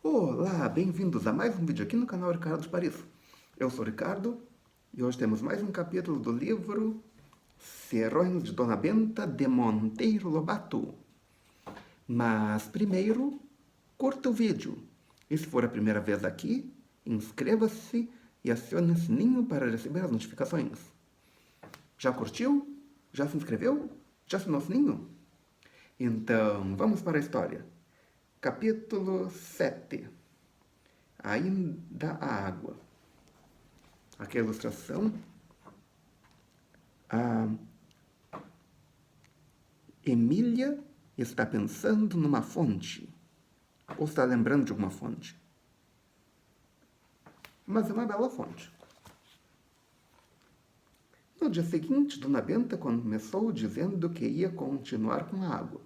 Olá, bem-vindos a mais um vídeo aqui no canal Ricardo de Paris. Eu sou o Ricardo e hoje temos mais um capítulo do livro Serões de Dona Benta de Monteiro Lobato. Mas primeiro, curta o vídeo. E se for a primeira vez aqui, inscreva-se e acione o sininho para receber as notificações. Já curtiu? Já se inscreveu? Já acionou o sininho? Então, vamos para a história. Capítulo 7. Ainda a água. Aqui a ilustração. A Emília está pensando numa fonte. Ou está lembrando de alguma fonte. Mas é uma bela fonte. No dia seguinte, Dona Benta começou dizendo que ia continuar com a água,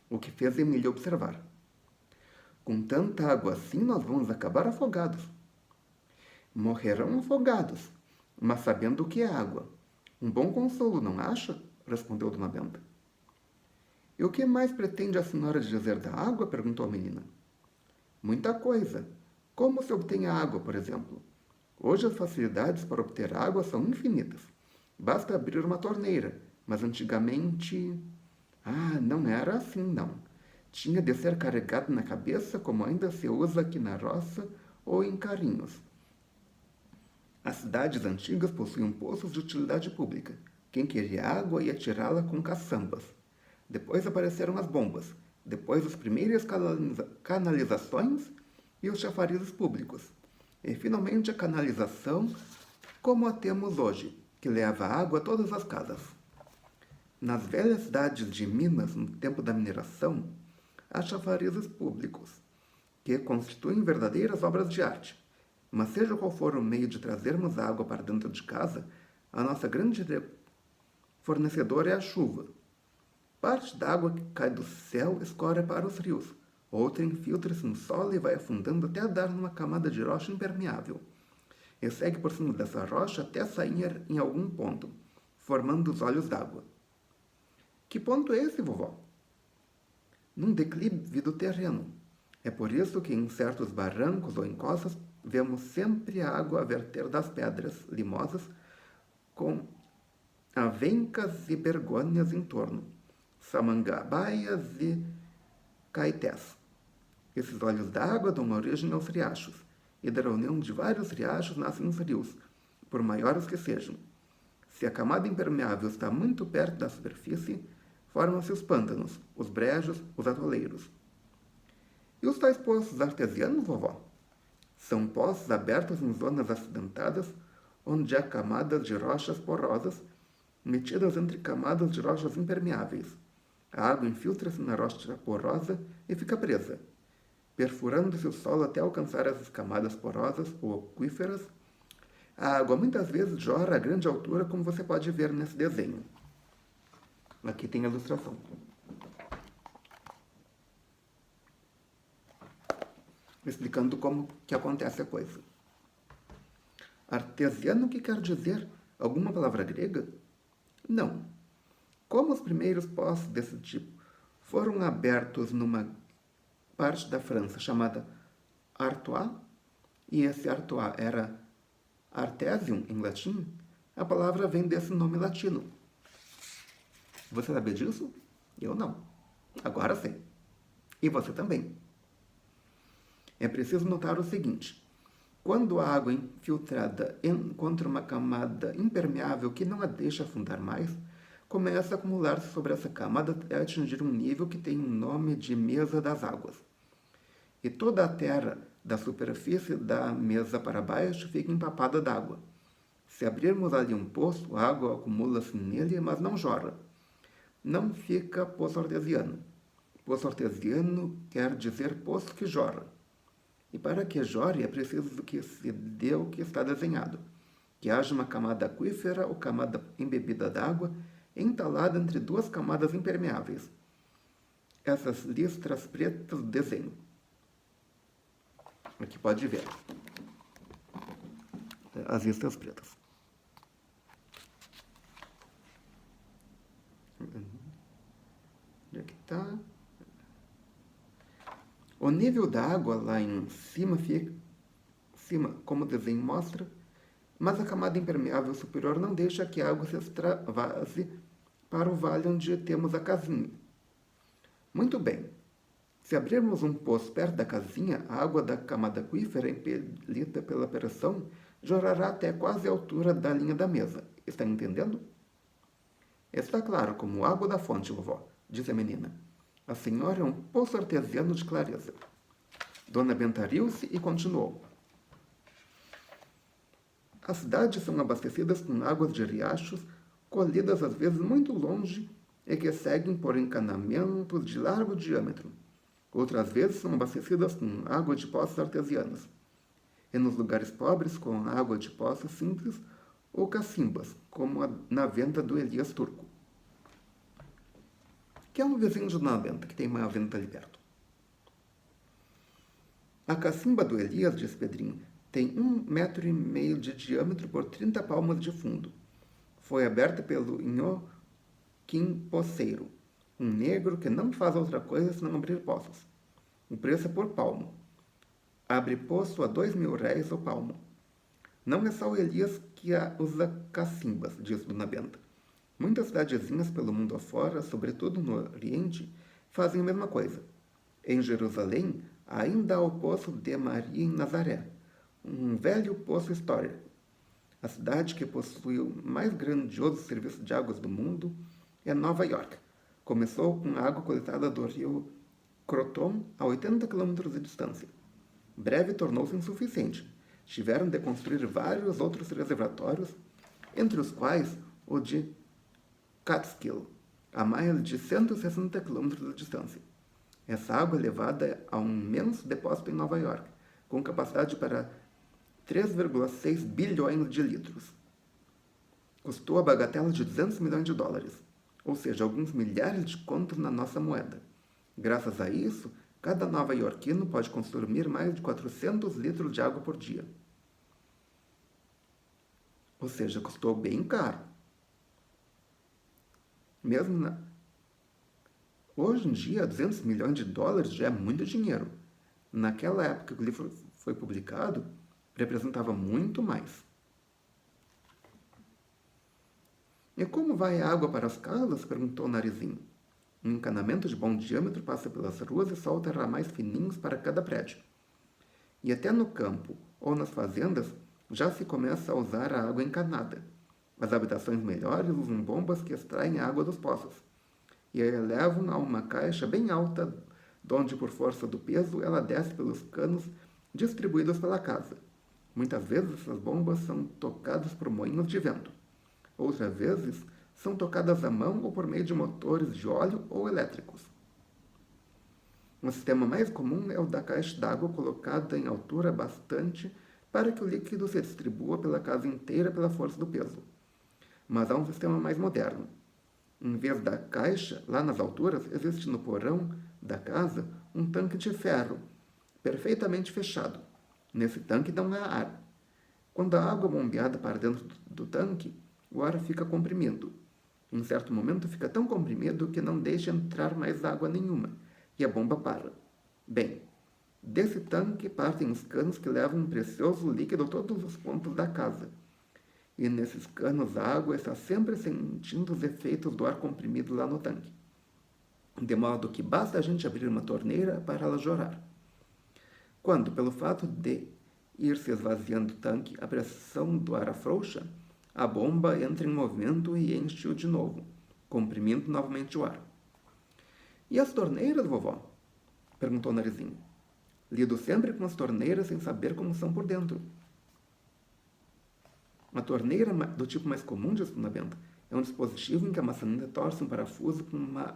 o que fez Emília observar. Com tanta água assim, nós vamos acabar afogados. Morrerão afogados, mas sabendo o que é água. Um bom consolo, não acha? Respondeu Dona Benta. E o que mais pretende a senhora dizer da água? Perguntou a menina. Muita coisa. Como se obtém a água, por exemplo? Hoje as facilidades para obter água são infinitas. Basta abrir uma torneira, mas antigamente... não era assim, não. Tinha de ser carregado na cabeça, como ainda se usa aqui na roça ou em carrinhos. As cidades antigas possuíam poços de utilidade pública. Quem queria água ia tirá-la com caçambas. Depois apareceram as bombas. Depois as primeiras canalizações e os chafarizes públicos. E finalmente a canalização, como a temos hoje, que leva água a todas as casas. Nas velhas cidades de Minas, no tempo da mineração, há chafarizes públicos, que constituem verdadeiras obras de arte. Mas seja qual for o meio de trazermos água para dentro de casa, a nossa grande fornecedora é a chuva. Parte da água que cai do céu escorre para os rios, outra infiltra-se no solo e vai afundando até dar numa camada de rocha impermeável. E segue por cima dessa rocha até sair em algum ponto, formando os olhos d'água. Que ponto é esse, vovó? Num declive do terreno. É por isso que em certos barrancos ou encostas vemos sempre a água a verter das pedras limosas com avencas e bergônias em torno, samambaias e caetés. Esses olhos d'água dão origem aos riachos, e da união de vários riachos nascem os rios, por maiores que sejam. Se a camada impermeável está muito perto da superfície, formam-se os pântanos, os brejos, os atoleiros. E os tais poços artesianos, vovó? São poços abertos em zonas acidentadas, onde há camadas de rochas porosas, metidas entre camadas de rochas impermeáveis. A água infiltra-se na rocha porosa e fica presa, perfurando-se o solo até alcançar essas camadas porosas ou aquíferas. A água muitas vezes jorra a grande altura, como você pode ver nesse desenho. Aqui tem a ilustração. Explicando como que acontece a coisa. Artesiano, o que quer dizer? Alguma palavra grega? Não. Como os primeiros poços desse tipo foram abertos numa parte da França chamada Artois, e esse Artois era Artesium em latim, a palavra vem desse nome latino. Você sabia disso? Eu não. Agora sei. E você também. É preciso notar o seguinte: quando a água infiltrada encontra uma camada impermeável que não a deixa afundar mais, começa a acumular-se sobre essa camada até atingir um nível que tem o nome de mesa das águas. E toda a terra da superfície da mesa para baixo fica empapada d'água. Se abrirmos ali um poço, a água acumula-se nele, mas não jorra. Não fica poço artesiano. Poço artesiano quer dizer poço que jorra. E para que jorre é preciso que se dê o que está desenhado, que haja uma camada aquífera ou camada embebida d'água entalada entre duas camadas impermeáveis. Essas listras pretas do desenho. Aqui pode ver as listras pretas. Onde é que está? nível da água lá em cima, como o desenho mostra, mas a camada impermeável superior não deixa que a água se extravase para o vale onde temos a casinha. Muito bem. Se abrirmos um poço perto da casinha, a água da camada aquífera, impelida pela pressão, jorrará até quase a altura da linha da mesa. Está entendendo? Está claro como água da fonte, vovó, disse a menina. A senhora é um poço artesiano de clareza. Dona Benta riu-se e continuou. As cidades são abastecidas com águas de riachos, colhidas às vezes muito longe e que seguem por encanamentos de largo diâmetro. Outras vezes são abastecidas com água de poços artesianos. E nos lugares pobres, com água de poços simples ou cacimbas, como na venda do Elias Turco, que é um vizinho de Dona Benta, que tem uma venda ali perto. A cacimba do Elias, disse Pedrinho, tem 1,5 metro de diâmetro por 30 palmos de fundo. Foi aberta pelo Inhoquim Poceiro, um negro que não faz outra coisa senão abrir poços. O preço é por palmo. Abre poço a R$ 2.000 o palmo. Não é só o Elias que usa cacimbas, disse Dona Benta. Muitas cidadezinhas pelo mundo afora, sobretudo no Oriente, fazem a mesma coisa. Em Jerusalém, ainda há o poço de Maria em Nazaré, um velho poço histórico. A cidade que possui o mais grandioso serviço de águas do mundo é Nova York. Começou com água coletada do rio Croton a 80 quilômetros de distância. Breve tornou-se insuficiente. Tiveram de construir vários outros reservatórios, entre os quais o de Catskill, a mais de 160 quilômetros de distância. Essa água é levada a um imenso depósito em Nova York, com capacidade para 3,6 bilhões de litros. Custou a bagatela de US$ 200 milhões, ou seja, alguns milhares de contos na nossa moeda. Graças a isso, cada nova-iorquino pode consumir mais de 400 litros de água por dia. Ou seja, custou bem caro. Hoje em dia, US$ 200 milhões já é muito dinheiro. Naquela época que o livro foi publicado, representava muito mais. E como vai a água para as casas? Perguntou o Narizinho. Um encanamento de bom diâmetro passa pelas ruas e solta ramais fininhos para cada prédio. E até no campo ou nas fazendas já se começa a usar a água encanada. As habitações melhores usam bombas que extraem a água dos poços e a elevam a uma caixa bem alta, donde por força do peso ela desce pelos canos distribuídos pela casa. Muitas vezes essas bombas são tocadas por moinhos de vento. Outras vezes são tocadas à mão ou por meio de motores de óleo ou elétricos. O sistema mais comum é o da caixa d'água colocada em altura bastante para que o líquido se distribua pela casa inteira pela força do peso. Mas há um sistema mais moderno. Em vez da caixa, lá nas alturas, existe no porão da casa um tanque de ferro, perfeitamente fechado. Nesse tanque não há ar. Quando a água é bombeada para dentro do tanque, o ar fica comprimido. Em certo momento fica tão comprimido que não deixa entrar mais água nenhuma, e a bomba para. Bem, desse tanque partem os canos que levam um precioso líquido a todos os pontos da casa. E nesses canos a água está sempre sentindo os efeitos do ar comprimido lá no tanque. De modo que basta a gente abrir uma torneira para ela jorrar. Quando, pelo fato de ir se esvaziando o tanque, a pressão do ar afrouxa, a bomba entra em movimento e enche-o de novo, comprimindo novamente o ar. E as torneiras, vovó? Perguntou o Narizinho. Lido sempre com as torneiras sem saber como são por dentro. A torneira do tipo mais comum, disse Dona Benta, é um dispositivo em que a maçaneta torce um parafuso com uma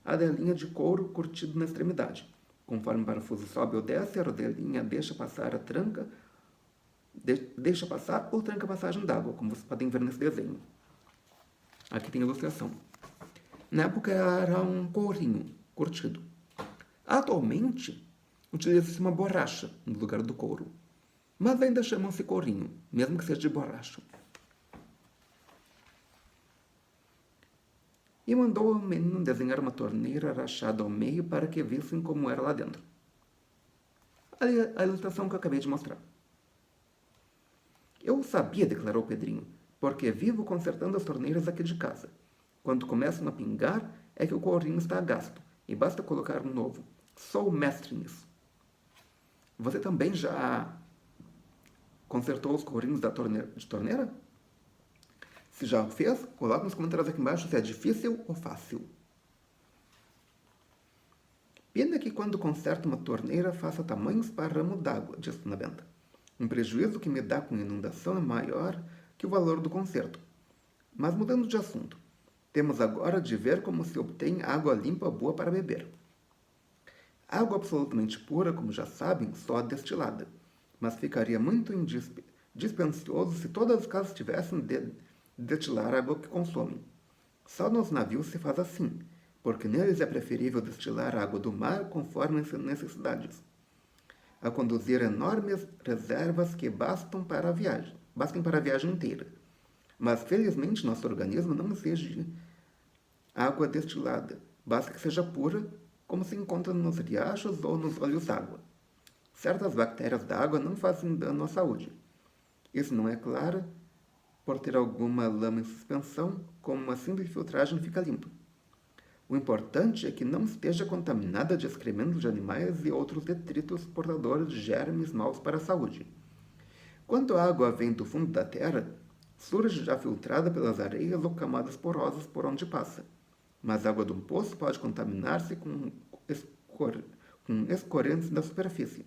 adelinha de couro curtido na extremidade. Conforme o parafuso sobe ou desce, a rodelinha deixa passar ou tranca a passagem d'água, como vocês podem ver nesse desenho. Aqui tem a ilustração. Na época era um courinho curtido. Atualmente, utiliza-se uma borracha no lugar do couro. Mas ainda chamam-se courinho, mesmo que seja de borracha. E mandou o menino desenhar uma torneira rachada ao meio para que vissem como era lá dentro. a ilustração que eu acabei de mostrar. Eu sabia, declarou Pedrinho, porque vivo consertando as torneiras aqui de casa. Quando começam a pingar, é que o corrinho está a gasto, e basta colocar um novo. Sou mestre nisso. Você também já consertou os corrinhos de torneira? Se já o fez, coloque nos comentários aqui embaixo se é difícil ou fácil. Pena que quando conserto uma torneira faça tamanhos esparramo d'água, disse Dona Benta. Um prejuízo que me dá com inundação é maior que o valor do conserto. Mas mudando de assunto, temos agora de ver como se obtém água limpa boa para beber. Água absolutamente pura, como já sabem, só destilada, mas ficaria muito dispendioso se todas as casas tivessem de destilar a água que consomem. Só nos navios se faz assim, porque neles é preferível destilar a água do mar conforme as necessidades, a conduzir enormes reservas que bastem para a viagem inteira. Mas, felizmente, nosso organismo não exige água destilada, basta que seja pura, como se encontra nos riachos ou nos olhos d'água. Certas bactérias da água não fazem dano à saúde. Isso não é claro por ter alguma lama em suspensão, como uma simples filtragem fica limpa. O importante é que não esteja contaminada de excrementos de animais e outros detritos portadores de germes maus para a saúde. Quando a água vem do fundo da terra, surge já filtrada pelas areias ou camadas porosas por onde passa. Mas a água de um poço pode contaminar-se com escorrentes da superfície,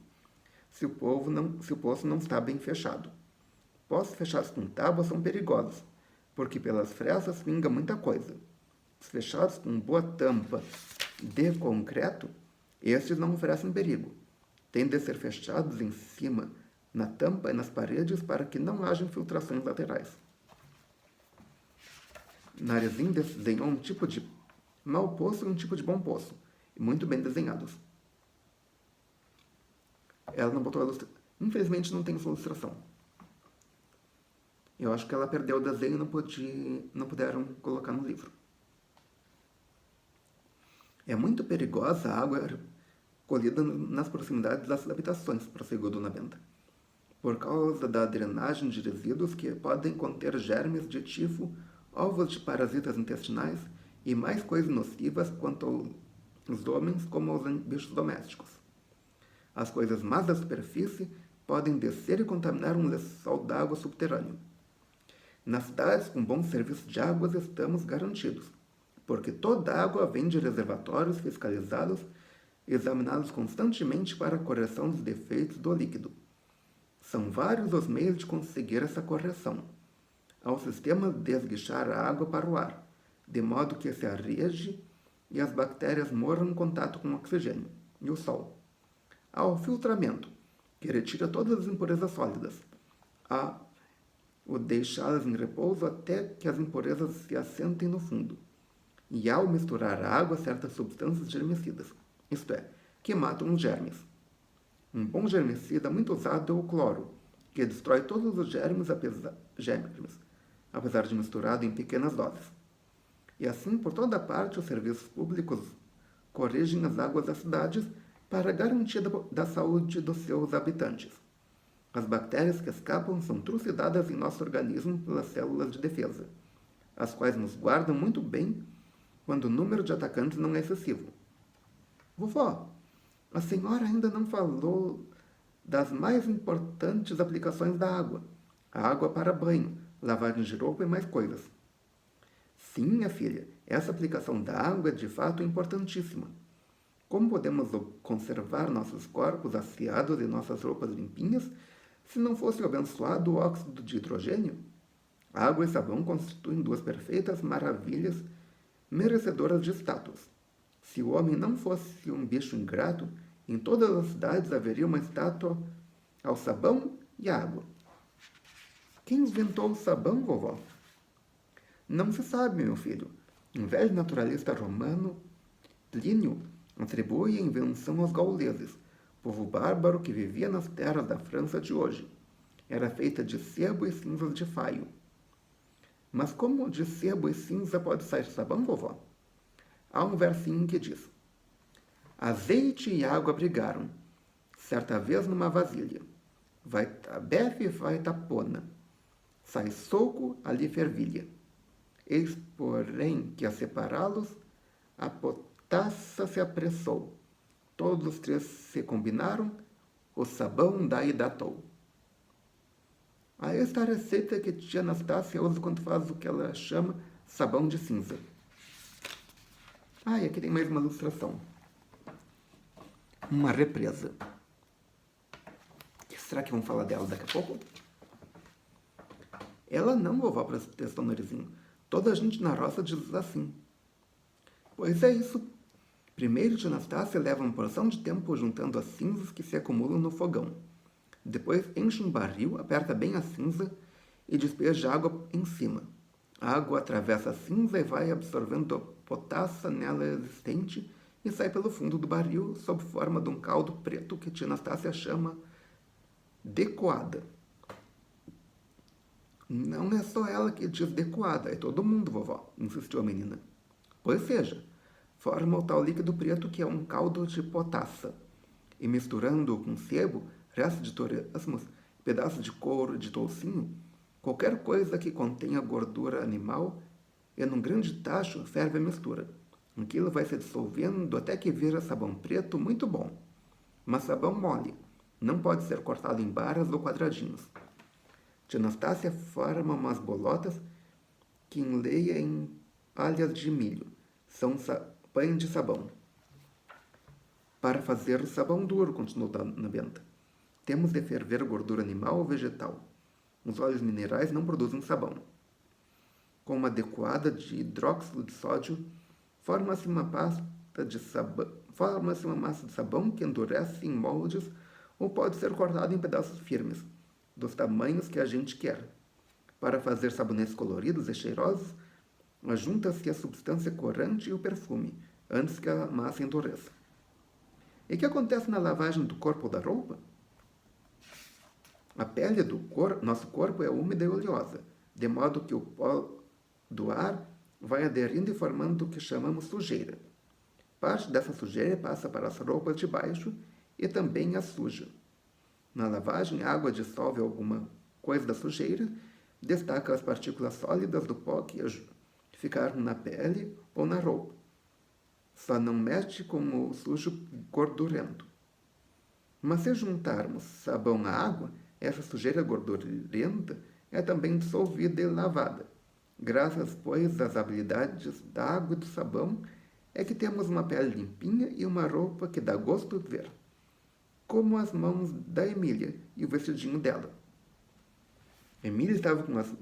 se o poço não está bem fechado. Poços fechados com tábuas são perigosos, porque pelas frestas pinga muita coisa. Os fechados com boa tampa de concreto, estes não oferecem perigo. Têm de ser fechados em cima, na tampa e nas paredes, para que não haja infiltrações laterais. Narizinho desenhou um tipo de mau poço e um tipo de bom poço, e muito bem desenhados. Ela não botou a ilustração. Infelizmente não tem essa ilustração. Eu acho que ela perdeu o desenho e não puderam colocar no livro. É muito perigosa a água colhida nas proximidades das habitações, prosseguiu Dona Benta, por causa da drenagem de resíduos que podem conter germes de tifo, ovos de parasitas intestinais e mais coisas nocivas quanto aos homens como aos bichos domésticos. As coisas más da superfície podem descer e contaminar um lençol d'água subterrâneo. Nas cidades com bons serviços de águas estamos garantidos, porque toda a água vem de reservatórios fiscalizados e examinados constantemente para a correção dos defeitos do líquido. São vários os meios de conseguir essa correção. Há o sistema de esguichar a água para o ar, de modo que se areje e as bactérias morram em contato com o oxigênio e o sol. Há o filtramento, que retira todas as impurezas sólidas. Há o deixá-las em repouso até que as impurezas se assentem no fundo. E ao misturar a água certas substâncias germicidas, isto é, que matam os germes. Um bom germicida muito usado é o cloro, que destrói todos os germes apesar de misturado em pequenas doses. E assim, por toda parte, os serviços públicos corrigem as águas das cidades para a garantia da saúde dos seus habitantes. As bactérias que escapam são trucidadas em nosso organismo pelas células de defesa, as quais nos guardam muito bem quando o número de atacantes não é excessivo. Vovó, a senhora ainda não falou das mais importantes aplicações da água. A água para banho, lavagem de roupa e mais coisas. Sim, minha filha, essa aplicação da água é de fato importantíssima. Como podemos conservar nossos corpos asseados e nossas roupas limpinhas se não fosse o abençoado óxido de hidrogênio? Água e sabão constituem duas perfeitas maravilhas merecedoras de estátuas. Se o homem não fosse um bicho ingrato, em todas as cidades haveria uma estátua ao sabão e à água. Quem inventou o sabão, vovó? Não se sabe, meu filho. Um velho naturalista romano, Plínio, atribui a invenção aos gauleses, povo bárbaro que vivia nas terras da França de hoje. Era feita de sebo e cinzas de faio. Mas como de sebo e cinza pode sair sabão, vovó? Há um versinho que diz: azeite e água brigaram, Certa vez numa vasilha, vai tá befe, vai tá pona, sai soco, ali fervilha. Eis, porém, que a separá-los, a potassa se apressou. Todos os três se combinaram, o sabão daí datou. Aí está a receita que tia Anastácia usa quando faz o que ela chama sabão de cinza. E aqui tem mais uma ilustração. Uma represa. Será que vamos falar dela daqui a pouco? Ela não, vovó, protestou o narizinho. Toda a gente na roça diz assim. Pois é isso. Primeiro, tia Anastácia leva uma porção de tempo juntando as cinzas que se acumulam no fogão. Depois enche um barril, aperta bem a cinza e despeja água em cima. A água atravessa a cinza e vai absorvendo a potassa nela existente e sai pelo fundo do barril sob forma de um caldo preto que tia Anastácia chama decoada. Não é só ela que diz decoada, é todo mundo, vovó, insistiu a menina. Pois seja, forma o tal líquido preto que é um caldo de potassa. E misturando-o com sebo, restos de torresmos, pedaços de couro de toucinho, qualquer coisa que contenha gordura animal, e num grande tacho ferve a mistura. Aquilo vai se dissolvendo até que vira sabão preto muito bom. Mas sabão mole, não pode ser cortado em barras ou quadradinhos. Tia Anastácia forma umas bolotas que enleia em palhas de milho. São pães de sabão. Para fazer o sabão duro, continuou Dona Benta, temos de ferver gordura animal ou vegetal. Os óleos minerais não produzem sabão. Com uma adequada de hidróxido de sódio, forma-se uma massa de sabão que endurece em moldes ou pode ser cortado em pedaços firmes, dos tamanhos que a gente quer. Para fazer sabonetes coloridos e cheirosos, junta-se a substância corante e o perfume, antes que a massa endureça. E o que acontece na lavagem do corpo ou da roupa? A pele do nosso corpo é úmida e oleosa, de modo que o pó do ar vai aderindo e formando o que chamamos sujeira. Parte dessa sujeira passa para as roupas de baixo e também a suja. Na lavagem, a água dissolve alguma coisa da sujeira, destaca as partículas sólidas do pó que ficaram na pele ou na roupa. Só não mexe com o sujo gordurento. Mas se juntarmos sabão à água, essa sujeira gordurenta é também dissolvida e lavada. Graças, pois, às habilidades da água e do sabão, é que temos uma pele limpinha e uma roupa que dá gosto de ver. Como as mãos da Emília e o vestidinho dela. Emília estava com as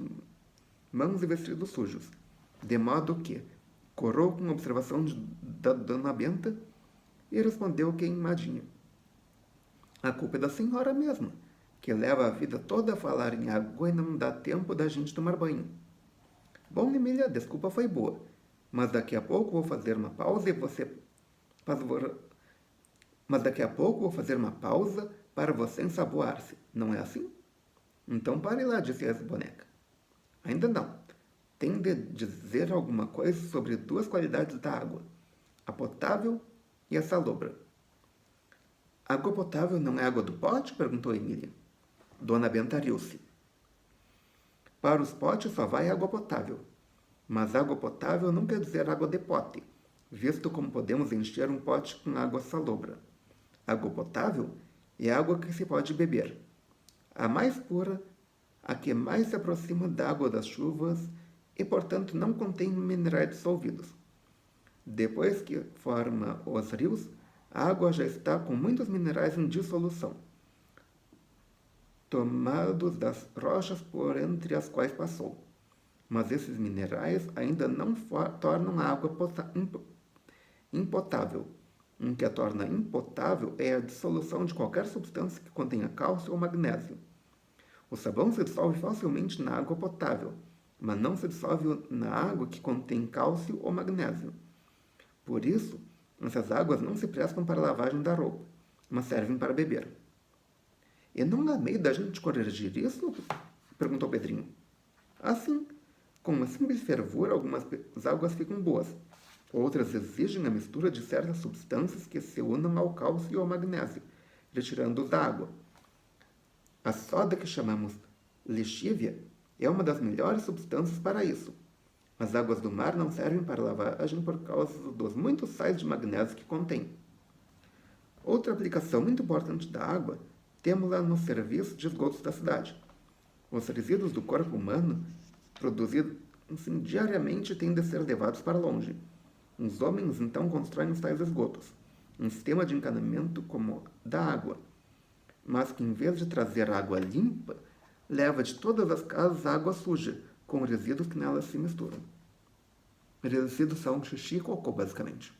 mãos e vestidos sujos, de modo que corou com a observação da Dona Benta e respondeu queimadinha. A culpa é da senhora mesma, que leva a vida toda a falar em água e não dá tempo da gente tomar banho. Bom, Emília, a desculpa foi boa, mas daqui a pouco vou fazer uma pausa e você... Mas daqui a pouco vou fazer uma pausa para você ensaboar-se, não é assim? Então pare lá, disse a boneca. Ainda não. Tem de dizer alguma coisa sobre duas qualidades da água, a potável e a salobra. Água potável não é água do pote? Perguntou Emília. Dona Benta riu-se. Para os potes só vai água potável, mas água potável não quer dizer água de pote, visto como podemos encher um pote com água salobra. Água potável é água que se pode beber. A mais pura, a que mais se aproxima da água das chuvas e, portanto, não contém minerais dissolvidos. Depois que forma os rios, a água já está com muitos minerais em dissolução, tomados das rochas por entre as quais passou. Mas esses minerais ainda não tornam a água impotável. O que a torna impotável é a dissolução de qualquer substância que contenha cálcio ou magnésio. O sabão se dissolve facilmente na água potável, mas não se dissolve na água que contém cálcio ou magnésio. Por isso, essas águas não se prestam para a lavagem da roupa, mas servem para beber. E não há meio da gente corrigir isso? Perguntou Pedrinho. Assim, com uma simples fervura, algumas águas ficam boas. Outras exigem a mistura de certas substâncias que se unam ao cálcio e ao magnésio, retirando-os da água. A soda que chamamos lexívia é uma das melhores substâncias para isso. As águas do mar não servem para lavagem por causa dos muitos sais de magnésio que contém. Outra aplicação muito importante da água temos-la no serviço de esgotos da cidade. Os resíduos do corpo humano produzidos diariamente têm de ser levados para longe. Os homens então constroem os tais esgotos, um sistema de encanamento como da água, mas que em vez de trazer água limpa, leva de todas as casas água suja, com resíduos que nelas se misturam. Resíduos são xixi e cocô, basicamente.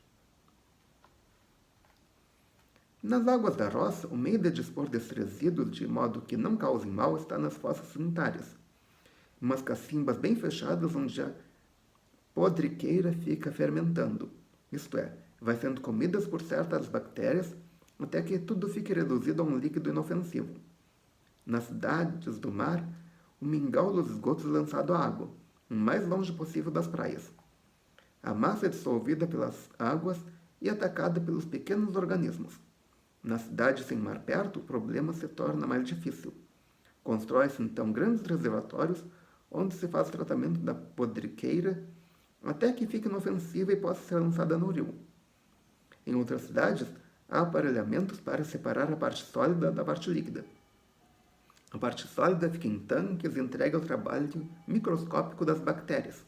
Nas águas da roça, o meio de dispor desses resíduos de modo que não causem mal está nas fossas sanitárias, umas cacimbas bem fechadas onde a podriqueira fica fermentando, isto é, vai sendo comidas por certas bactérias até que tudo fique reduzido a um líquido inofensivo. Nas cidades do mar, o mingau dos esgotos é lançado à água, o mais longe possível das praias. A massa é dissolvida pelas águas e atacada pelos pequenos organismos. Na cidade sem mar perto, o problema se torna mais difícil. Constrói-se então grandes reservatórios onde se faz o tratamento da podriqueira até que fique inofensiva e possa ser lançada no rio. Em outras cidades, há aparelhamentos para separar a parte sólida da parte líquida. A parte sólida fica em tanques e entregue ao trabalho microscópico das bactérias,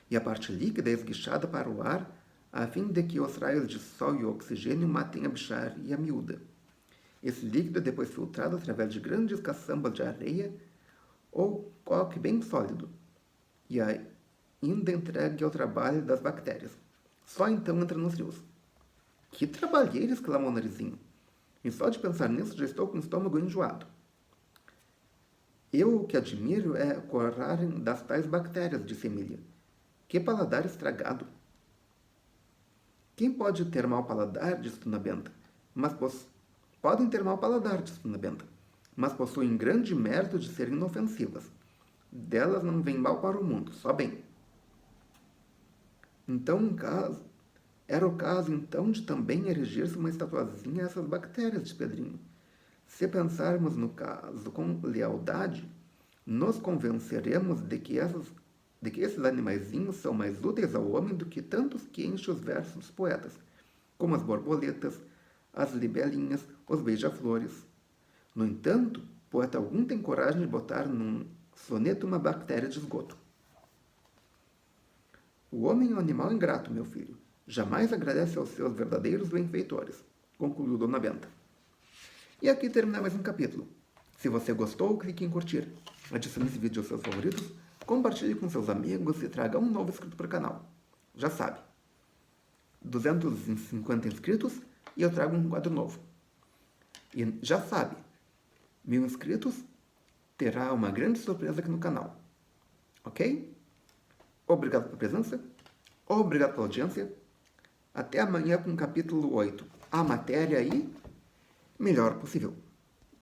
e a parte líquida é esguichada para o ar a fim de que os raios de sol e o oxigênio matem a bicharria e a miúda. Esse líquido é depois filtrado através de grandes caçambas de areia ou coque bem sólido, e ainda entregue ao trabalho das bactérias. Só então entra nos rios. Que trabalheira! Exclamou o Narizinho. E só de pensar nisso já estou com o estômago enjoado. Eu o que admiro é a coragem das tais bactérias, disse Emília. Que paladar estragado! Quem pode ter mau paladar, disse Dona Benta. Podem ter mau paladar, disse Dona Benta, mas possuem grande mérito de serem inofensivas. Delas não vem mal para o mundo, só bem. Então, era o caso, então, de também erigir-se uma estatuazinha a essas bactérias, disse Pedrinho. Se pensarmos no caso com lealdade, nos convenceremos de que esses animaizinhos são mais úteis ao homem do que tantos que enchem os versos dos poetas, como as borboletas, as libelinhas, os beija-flores. No entanto, poeta algum tem coragem de botar num soneto uma bactéria de esgoto. O homem é um animal ingrato, meu filho. Jamais agradece aos seus verdadeiros benfeitores, concluiu Dona Benta. E aqui termina mais um capítulo. Se você gostou, clique em curtir. Adicione esse vídeo aos seus favoritos, compartilhe com seus amigos e traga um novo inscrito para o canal. Já sabe, 250 inscritos e eu trago um quadro novo. E já sabe, 1000 inscritos terá uma grande surpresa aqui no canal. Ok? Obrigado pela presença, obrigado pela audiência. Até amanhã com o capítulo 8. A matéria e melhor possível.